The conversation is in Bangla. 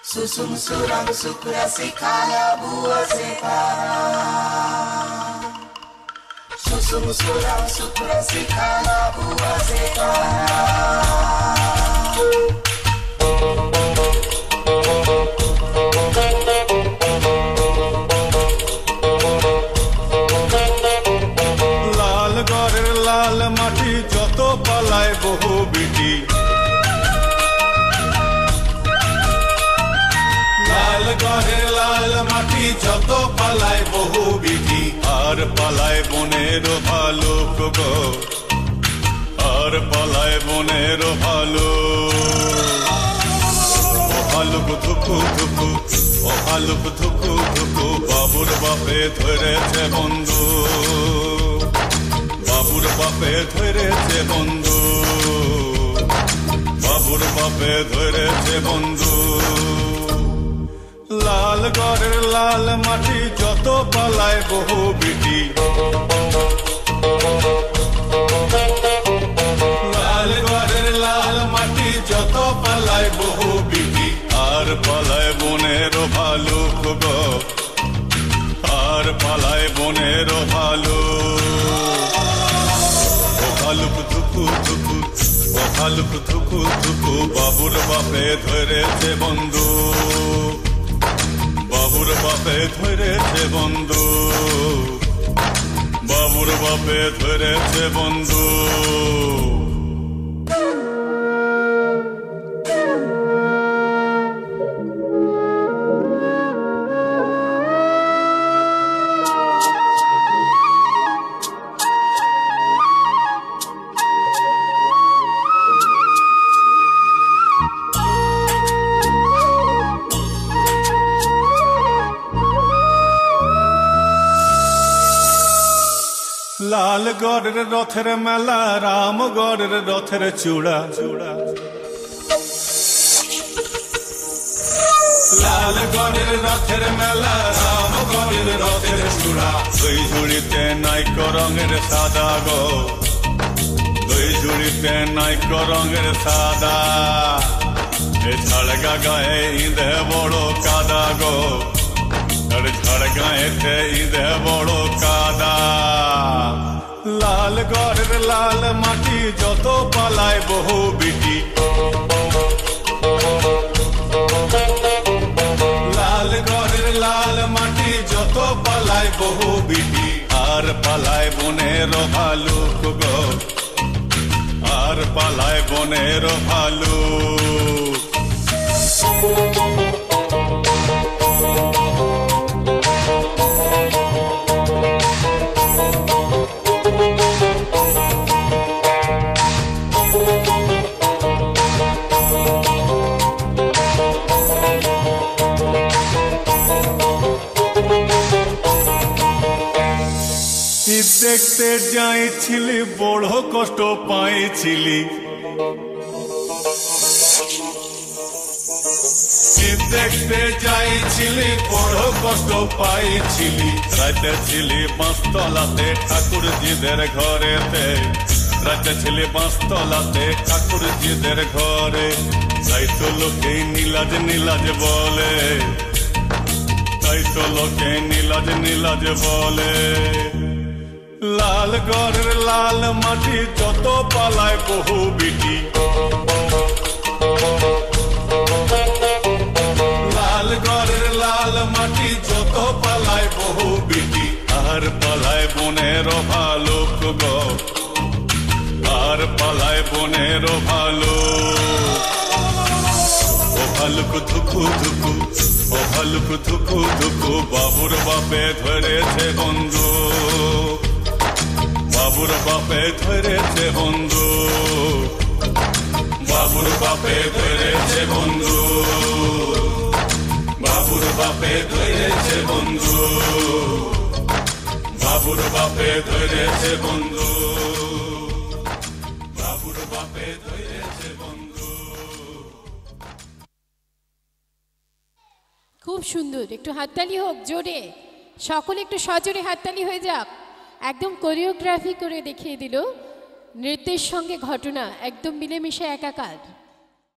Susum surang sukra sikaya bua sekarang. Susum surang sukra sikaya bua sekarang. লাল গড়ের লাল মাটি যত পালায় বহু বিটি, লাল গড়ের লাল মাটি যত পালায় বহু বিটি, আর পালায় বনের ভালুক গো, আর পালায় বনের ভালুক ধুকু ধুকু, ও ভালুক ধুকু ধুকু, বাবুর বাপে ধরেছে বন্ধু, বাবুর বাপে ধরেছে বন্ধু, বাবুর বাপে ধরেছে বন্ধু। লাল গড়ের লাল মাটি যত পালায় বহু বিটি, লাল গড়ের লাল মাটি যত পালায় বহু বিটি, আর পালায় বনের ভালুক গো, আর পালায় বনের ভালুক। ও ভালুক ধুকু ধুকু, ও ভালুক ধুকু ধুকু, বাবুর বাপে ধরেছে বন্ধু, বাবুর বাপে ধরেছে বন্ধু, বাবুর বাপে ধরেছে বন্ধু। লাল গড়ের রথের মেলা, রামগড়ের রথের চূড়া, লাল গড়ের রথের মেলা, রামগড়ের রথের চূড়া, দুই ঝুড়িতে নাইক রঙের সাদা গো, দুই ঝুড়িতে নাইক রঙের সাদা, এ ঝাড়গা গায়ে ইঁদে বড় কাদা গো, ঝাড় গায়েতে ইঁদে বড় কাদা। লাল গড়ের লাল মাটি যত পালায় বহু বিটি, লাল গড়ের লাল মাটি যত পালায় বহু বিটি, আর পালায় বনের ভালুক গো, আর পালায় বনের ভালুক। দেখতে যাইছিলি বড় কষ্ট পাইছিলি, দেখতে যাইছিলি বড় কষ্ট পাইছিলি, রাতে ছিলি পাঁচতলাতে ঠাকুরজিদের ঘরেতে, রাতে ছিলি পাঁচতলাতে ঠাকুরজিদের ঘরে, তাই তো লোকে নীলাজ নীলাজ বলে, তাই তো লোকে নীলাজ নীলাজ বলে। লাল গড়ের লাল মাটি যত পালায় বহু বিটি, লাল গড়ের লাল মাটি যত পালায় বহু বিটি, আর পালায় বনের ভালুক গো, আর পালায় বনের ভালুক। ও ভালুক ধুকু ধুকু, ও ভালুক ধুকু ধুকু, বাবুর বাপে ধরেছে বন্ধু, বাবুর বাপে ধরেছে বন্ধু, বাবুর বাপে ধরেছে বন্ধু, বাবুর বাপে ধরেছে বন্ধু, বাবুর বাপে ধরেছে বন্ধু, বাবুর বাপে ধরেছে বন্ধু। খুব সুন্দর, একটু হাততালি হোক জোরে, সকলে একটু সজোরে হাততালি হয়ে যাক। একদম কোরিওগ্রাফি করে দেখিয়ে দিল, নৃত্যের সঙ্গে ঘটনা একদম মিলেমিশে একাকার।